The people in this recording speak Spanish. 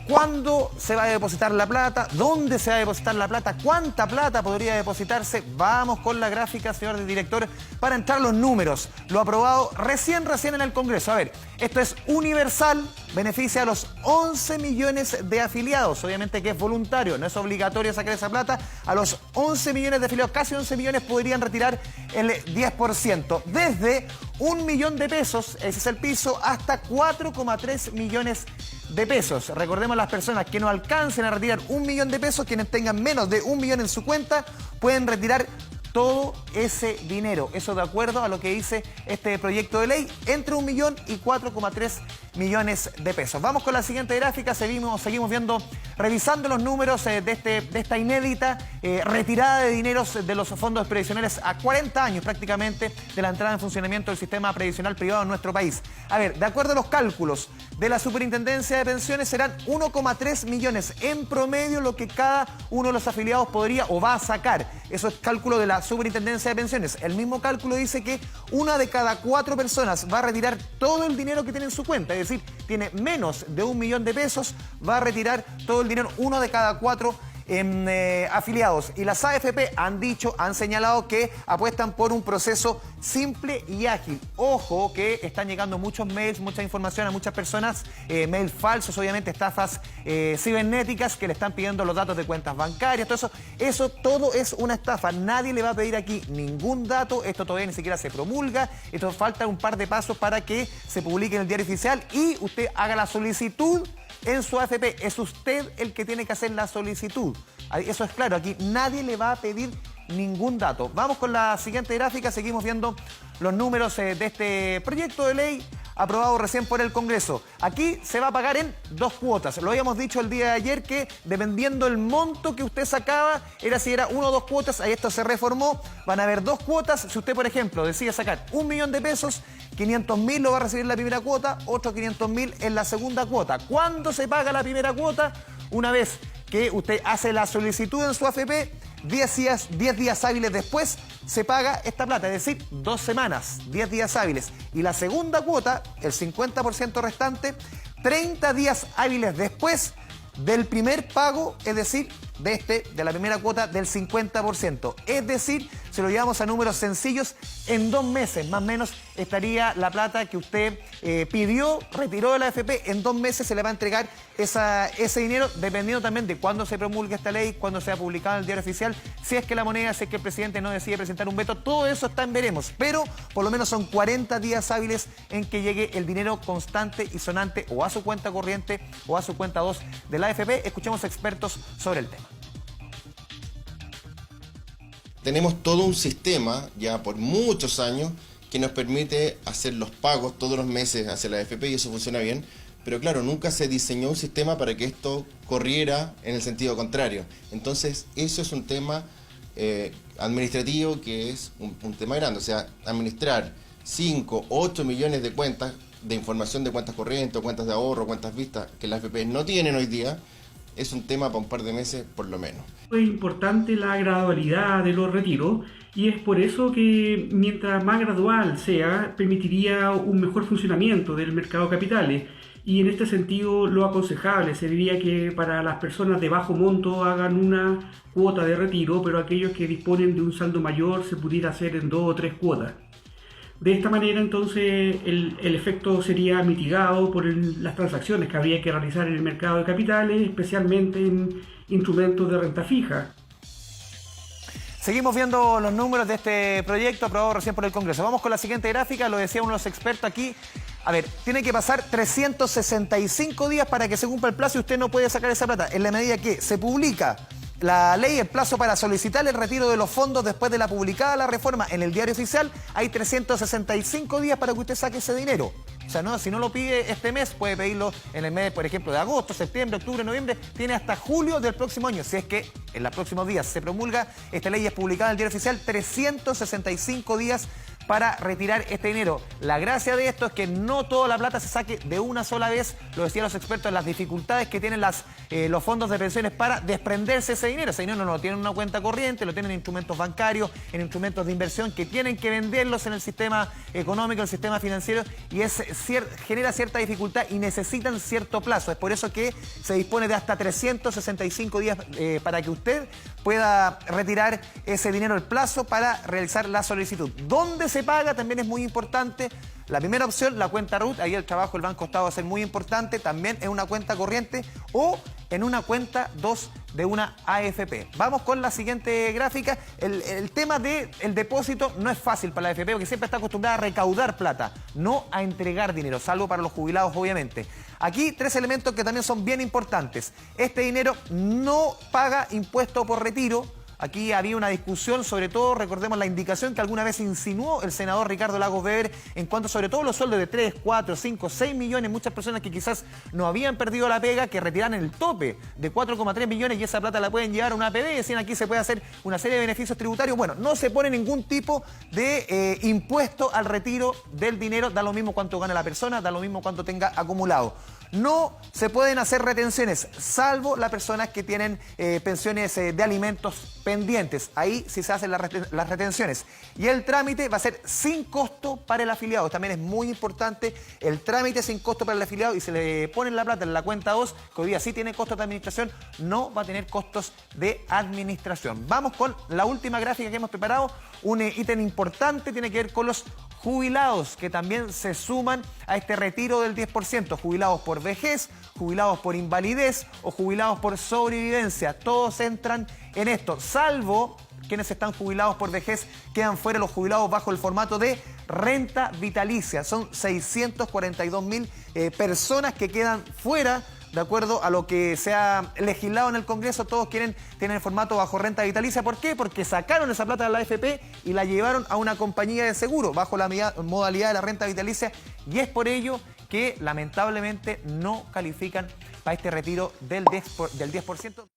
¿Cuándo se va a depositar la plata? ¿Dónde se va a depositar la plata? ¿Cuánta plata podría depositarse? Vamos con la gráfica, señor director, para entrar los números. Lo aprobado recién en el Congreso. A ver, esto es universal, beneficia a los 11 millones de afiliados. Obviamente que es voluntario, no es obligatorio sacar esa plata. A los 11 millones de afiliados, casi 11 millones, podrían retirar el 10%. Desde 1 millón de pesos, ese es el piso, hasta 4,3 millones de pesos. Recordemos, las personas que no alcancen a retirar 1 millón de pesos, quienes tengan menos de 1 millón en su cuenta, pueden retirar todo ese dinero. Eso de acuerdo a lo que dice este proyecto de ley, entre 1 millón y 4,3 millones de pesos. Vamos con la siguiente gráfica, seguimos viendo, revisando los números de esta inédita retirada de dineros de los fondos previsionales a 40 años prácticamente de la entrada en funcionamiento del sistema previsional privado en nuestro país. A ver, de acuerdo a los cálculos de la Superintendencia de Pensiones, serán 1,3 millones en promedio lo que cada uno de los afiliados podría o va a sacar. Eso es cálculo de la Superintendencia de Pensiones. El mismo cálculo dice que 1 de cada 4 personas va a retirar todo el dinero que tiene en su cuenta, es decir, tiene menos de 1 millón de pesos, va a retirar todo el dinero, 1 de cada 4 afiliados. Y las AFP han señalado que apuestan por un proceso simple y ágil. Ojo que están llegando muchos mails, mucha información a muchas personas, mails falsos, obviamente estafas cibernéticas que le están pidiendo los datos de cuentas bancarias, todo eso todo es una estafa. Nadie le va a pedir aquí ningún dato, esto todavía ni siquiera se promulga, esto falta un par de pasos para que se publique en el diario oficial y usted haga la solicitud en su AFP. Es usted el que tiene que hacer la solicitud. Eso es claro, aquí nadie le va a pedir ningún dato. Vamos con la siguiente gráfica, seguimos viendo los números de este proyecto de ley aprobado recién por el Congreso. Aquí se va a pagar en 2 cuotas. Lo habíamos dicho el día de ayer que dependiendo del monto que usted sacaba, era si era 1 o 2 cuotas, ahí esto se reformó. Van a haber 2 cuotas. Si usted, por ejemplo, decide sacar 1 millón de pesos, 500.000 lo va a recibir en la primera cuota, otros 500.000 en la segunda cuota. ¿Cuándo se paga la primera cuota? Una vez que usted hace la solicitud en su AFP, 10 días hábiles después se paga esta plata, es decir, 2 semanas, 10 días hábiles. Y la segunda cuota, el 50% restante, 30 días hábiles después del primer pago, es decir, de la primera cuota del 50%. Es decir, si lo llevamos a números sencillos, en 2 meses más o menos estaría la plata que usted pidió, retiró de la AFP, en 2 meses se le va a entregar ese dinero, dependiendo también de cuándo se promulgue esta ley, cuándo sea publicada en el diario oficial, si es que la moneda, si es que el presidente no decide presentar un veto, todo eso está en veremos, pero por lo menos son 40 días hábiles en que llegue el dinero constante y sonante o a su cuenta corriente o a su cuenta 2 de la AFP. Escuchemos expertos sobre el tema. Tenemos todo un sistema ya por muchos años que nos permite hacer los pagos todos los meses hacia la AFP y eso funciona bien, pero claro, nunca se diseñó un sistema para que esto corriera en el sentido contrario. Entonces, eso es un tema administrativo que es un tema grande, o sea, administrar 5, 8 millones de cuentas, de información de cuentas corrientes, cuentas de ahorro, cuentas vistas, que las AFP no tienen hoy día, es un tema para un par de meses por lo menos. Es importante la gradualidad de los retiros y es por eso que mientras más gradual sea, permitiría un mejor funcionamiento del mercado de capitales. Y en este sentido, lo aconsejable sería que para las personas de bajo monto hagan una cuota de retiro, pero aquellos que disponen de un saldo mayor se pudiera hacer en 2 o 3 cuotas. De esta manera, entonces, el efecto sería mitigado por las transacciones que habría que realizar en el mercado de capitales, especialmente en instrumentos de renta fija. Seguimos viendo los números de este proyecto aprobado recién por el Congreso. Vamos con la siguiente gráfica, lo decía uno de los expertos aquí. A ver, tiene que pasar 365 días para que se cumpla el plazo y usted no puede sacar esa plata. En la medida que se publica la ley, el plazo para solicitar el retiro de los fondos después de la publicada la reforma en el diario oficial, hay 365 días para que usted saque ese dinero. O sea, no, si no lo pide este mes, puede pedirlo en el mes, por ejemplo, de agosto, septiembre, octubre, noviembre. Tiene hasta julio del próximo año. Si es que en los próximos días se promulga esta ley y es publicada en el diario oficial, 365 días para retirar este dinero. La gracia de esto es que no toda la plata se saque de una sola vez, lo decían los expertos, las dificultades que tienen los fondos de pensiones para desprenderse ese dinero. Ese dinero no lo tienen en una cuenta corriente, lo tienen en instrumentos bancarios, en instrumentos de inversión que tienen que venderlos en el sistema económico, el sistema financiero, y genera cierta dificultad y necesitan cierto plazo. Es por eso que se dispone de hasta 365 días para que usted pueda retirar ese dinero, el plazo para realizar la solicitud. ¿Dónde se paga? También es muy importante. La primera opción, la cuenta RUT, ahí el trabajo del Banco Estado va a ser muy importante, también en una cuenta corriente o en una cuenta 2 de una AFP. Vamos con la siguiente gráfica. El tema del depósito no es fácil para la AFP porque siempre está acostumbrada a recaudar plata, no a entregar dinero, salvo para los jubilados, obviamente. Aquí 3 elementos que también son bien importantes. Este dinero no paga impuesto por retiro. Aquí había una discusión, sobre todo, recordemos la indicación que alguna vez insinuó el senador Ricardo Lagos Weber en cuanto sobre todo los sueldos de 3, 4, 5, 6 millones, muchas personas que quizás no habían perdido la pega, que retiran el tope de 4,3 millones y esa plata la pueden llevar a una APB, y decían aquí se puede hacer una serie de beneficios tributarios. Bueno, no se pone ningún tipo de impuesto al retiro del dinero, da lo mismo cuánto gana la persona, da lo mismo cuánto tenga acumulado. No se pueden hacer retenciones, salvo las personas que tienen pensiones de alimentos pendientes. Ahí sí se hacen las retenciones. Y el trámite va a ser sin costo para el afiliado. También es muy importante el trámite sin costo para el afiliado, y se le pone la plata en la cuenta 2, que hoy día sí tiene costos de administración, no va a tener costos de administración. Vamos con la última gráfica que hemos preparado. Un ítem importante tiene que ver con los jubilados, que también se suman a este retiro del 10%, jubilados por vejez, jubilados por invalidez o jubilados por sobrevivencia. Todos entran en esto, salvo quienes están jubilados por vejez, quedan fuera los jubilados bajo el formato de renta vitalicia. Son 642.000 personas que quedan fuera. De acuerdo a lo que se ha legislado en el Congreso, todos tienen el formato bajo renta vitalicia. ¿Por qué? Porque sacaron esa plata de la AFP y la llevaron a una compañía de seguro bajo la modalidad de la renta vitalicia, y es por ello que lamentablemente no califican para este retiro del 10%.